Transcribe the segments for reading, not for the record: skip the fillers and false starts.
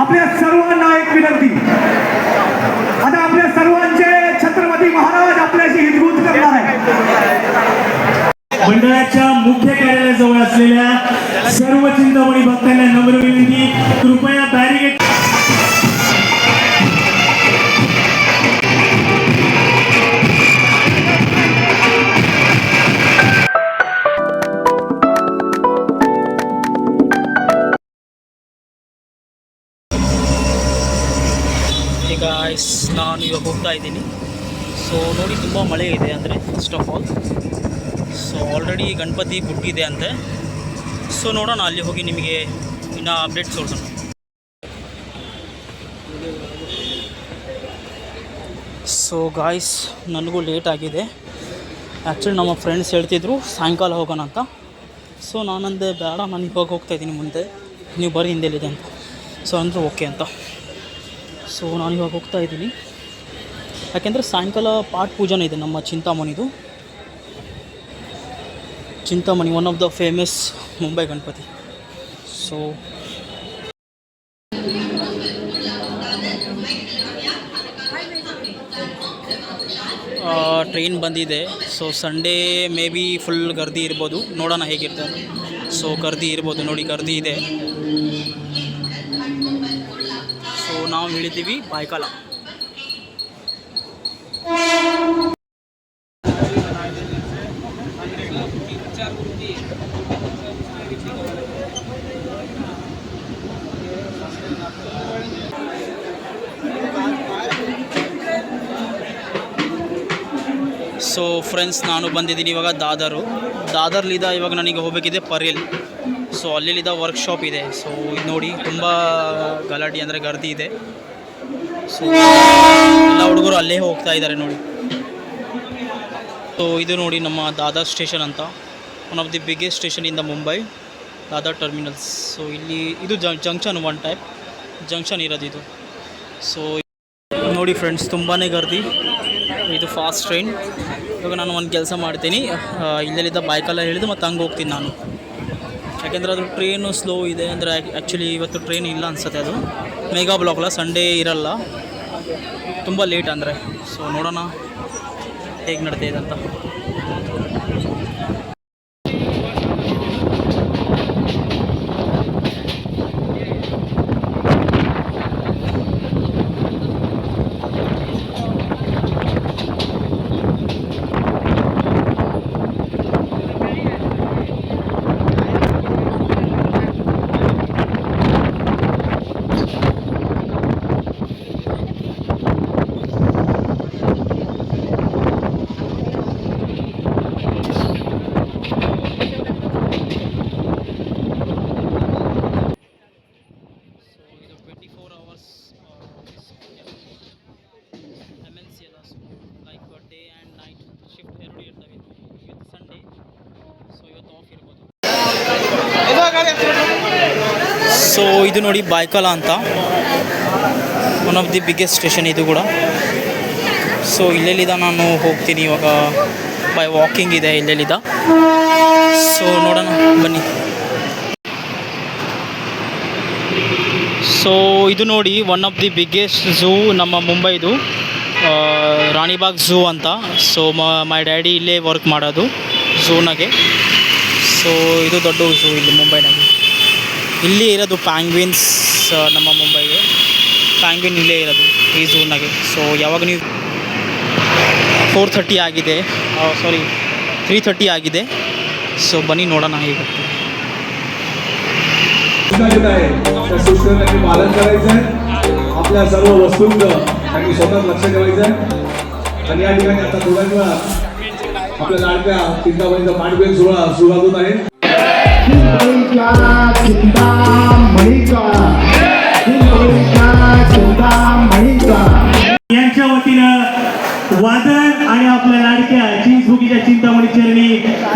आपल्या सर्वांना एक विनंती, आता आपल्या सर्वांचे छत्रपती महाराज आपल्याशी हितगुज करणार आहे. मंडळाच्या मुख्य कार्यालयाजवळ असलेल्या सर्व चिंतामणी भक्तांना नम्र विनंती, कृपया बॅरिकेड ಗಾಯ್ಸ್, ನಾನು ಇವಾಗ ಹೋಗ್ತಾ ಇದ್ದೀನಿ. ಸೊ ನೋಡಿ, ತುಂಬ ಮಳೆ ಇದೆ ಅಂದರೆ first of all. So already Ganapati ಬಿಟ್ಟಿದೆ ಅಂತೆ. ಸೊ ನೋಡೋಣ, ಅಲ್ಲಿ ಹೋಗಿ ನಿಮಗೆ ಇನ್ನೂ ಅಪ್ಡೇಟ್ಸ್ ತೋರಿಸೋಣ. ಸೊ ಗಾಯ್ಸ್, ನನಗೂ ಲೇಟ್ ಆಗಿದೆ. ಆ್ಯಕ್ಚುಲಿ ನಮ್ಮ ಫ್ರೆಂಡ್ಸ್ ಹೇಳ್ತಿದ್ರು ಸಾಯಂಕಾಲ ಹೋಗೋಣ ಅಂತ. ಸೊ ನಾನಂದೆ ಬೇಡ, ನಾನು ಇವಾಗ ಹೋಗ್ತಾಯಿದ್ದೀನಿ, ಮುಂದೆ ನೀವು ಬರೀ ಹಿಂದೆಲ್ಲಿದೆ ಅಂತ. ಸೊ ಅಂದರೆ ಓಕೆ ಅಂತ. ಸೊ ನಾನು ಇವಾಗ ಹೋಗ್ತಾ ಇದ್ದೀನಿ, ಯಾಕೆಂದರೆ ಸಾಯಂಕಾಲ ಪಾಠ ಪೂಜಾನೇ ಇದೆ ನಮ್ಮ ಚಿಂತಾಮಣಿದು. Chintamani one of the famous Mumbai Ganpati. So train ಬಂದಿದೆ. So Sunday may be full ಗರ್ದಿ ಇರ್ಬೋದು, ನೋಡೋಣ ಹೇಗಿರ್ತದೆ. ಸೊ ಗರ್ದಿ ಇರ್ಬೋದು, ನೋಡಿ ಗರ್ದಿ ಇದೆ. ಸೊ ನಾವು ಇಳಿತೀವಿ ಬಾಯ್ಕಾಲ. ಸೊ ಫ್ರೆಂಡ್ಸ್, ನಾನು ಬಂದಿದ್ದೀನಿ ಇವಾಗ ದಾದರ್ಲಿದ್ದ ಇವಾಗ ನನಗೆ ಹೋಗಬೇಕಿದೆ ಪರೇಲ್. ಸೊ ಅಲ್ಲಿದ್ದ ವರ್ಕ್ಶಾಪ್ ಇದೆ. ಸೊ ಇದು ನೋಡಿ, ತುಂಬ ಗಲಾಟೆ ಅಂದರೆ ಗರ್ದಿ ಇದೆ. ಸೊ ಎಲ್ಲ ಹುಡುಗರು ಅಲ್ಲೇ ಹೋಗ್ತಾ ಇದ್ದಾರೆ ನೋಡಿ. ಸೊ ಇದು ನೋಡಿ ನಮ್ಮ ದಾದರ್ ಸ್ಟೇಷನ್ ಅಂತ, one of the biggest station in the Mumbai, Dadar terminals. So ಇಲ್ಲಿ ಇದು ಜಂಕ್ಷನ್, ಒನ್ ಟೈಪ್ ಜಂಕ್ಷನ್ ಇರೋದು ಇದು. ಸೊ ನೋಡಿ ಫ್ರೆಂಡ್ಸ್, ತುಂಬಾ ಗರ್ದಿ. ಇದು ಫಾಸ್ಟ್ ಟ್ರೈನ್. ಇವಾಗ ನಾನು ಒಂದು ಕೆಲಸ ಮಾಡ್ತೀನಿ, ಇಲ್ಲಿದ್ದ ಬೈಕಲ್ಲ ಹಿಡಿದು ಮತ್ತು ಹಂಗೆ ಹೋಗ್ತೀನಿ ನಾನು. ಯಾಕೆಂದರೆ ಅದು ಟ್ರೈನು ಸ್ಲೋ ಇದೆ. ಅಂದರೆ ಆ್ಯಕ್ಚುಲಿ ಇವತ್ತು ಟ್ರೈನ್ ಇಲ್ಲ ಅನಿಸುತ್ತೆ, ಅದು ಮೆಗಾ ಬ್ಲಾಕ್ ಅಲ್ಲ, ಸಂಡೇ ಇರಲ್ಲ, ತುಂಬ ಲೇಟ್ ಅಂದರೆ. ಸೊ ನೋಡೋಣ ಹೇಗೆ ನಡ್ತಿದೆ ಅಂತ. ಸೊ ಇದು ನೋಡಿ ಬಾಯ್ಕಾಲ ಅಂತ, one of the biggest station ಇದು ಕೂಡ. ಸೊ ಇಲ್ಲೆಲ್ಲಿದ್ದ ನಾನು ಹೋಗ್ತೀನಿ ಇವಾಗ, ಬೈ ವಾಕಿಂಗ್ ಇದೆ ಇಲ್ಲೆಲ್ಲಿದ್ದ. ಸೊ ನೋಡೋಣ ಬನ್ನಿ. ಸೊ ಇದು ನೋಡಿ, one of the biggest zoo ನಮ್ಮ ಮುಂಬೈದು, ರಾಣಿಬಾಗ್ ಝೂ ಅಂತ. ಸೊ ಮೈ ಡ್ಯಾಡಿ ಇಲ್ಲೇ ವರ್ಕ್ ಮಾಡೋದು ಝೂನಾಗೆ. ಸೊ ಇದು ದೊಡ್ಡ ಝೂ ಇಲ್ಲಿ ಮುಂಬೈನಾಗೆ. ಇಲ್ಲಿ ಇರೋದು ಪ್ಯಾಂಗ್ವಿನ್ಸ್, ನಮ್ಮ ಮುಂಬೈಗೆ ಪ್ಯಾಂಗ್ವಿನ್ ಇಲ್ಲೇ ಇರೋದು ಈ ಝೂನಾಗೆ. ಸೊ ಯಾವಾಗ ನೀವು 4:30 ಆಗಿದೆ, ಸಾರಿ 3:30 ಆಗಿದೆ. ಸೊ ಬನ್ನಿ ನೋಡೋಣ ಹೇಗಾಗ್ತದೆ. पालन करायचं आहे. आपल्या सर्व वस्तूंचं त्यांनी स्वतः लक्ष ठेवायचं आहे. आणि या ठिकाणी आता थोड्या वेळात आपल्या लाडक्या चिंतामणीचा पाठबेल सोहळा सुरुवात होत आहे. यांच्या वतीनं वादन आणि आपल्या लाडक्या चिंचबुकीच्या चिंतामणी चरणी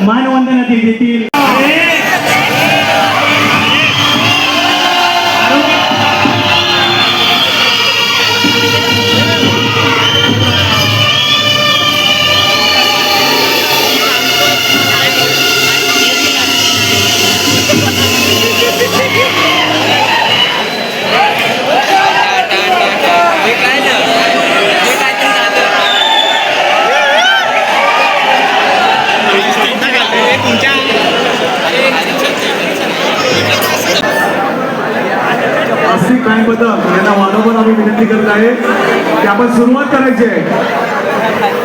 मानवंदना ते देतील. आस्तिक बँकबद्दल यांना वारंवार आम्ही विनंती करत आहे की आपण सुरुवात करायची आहे.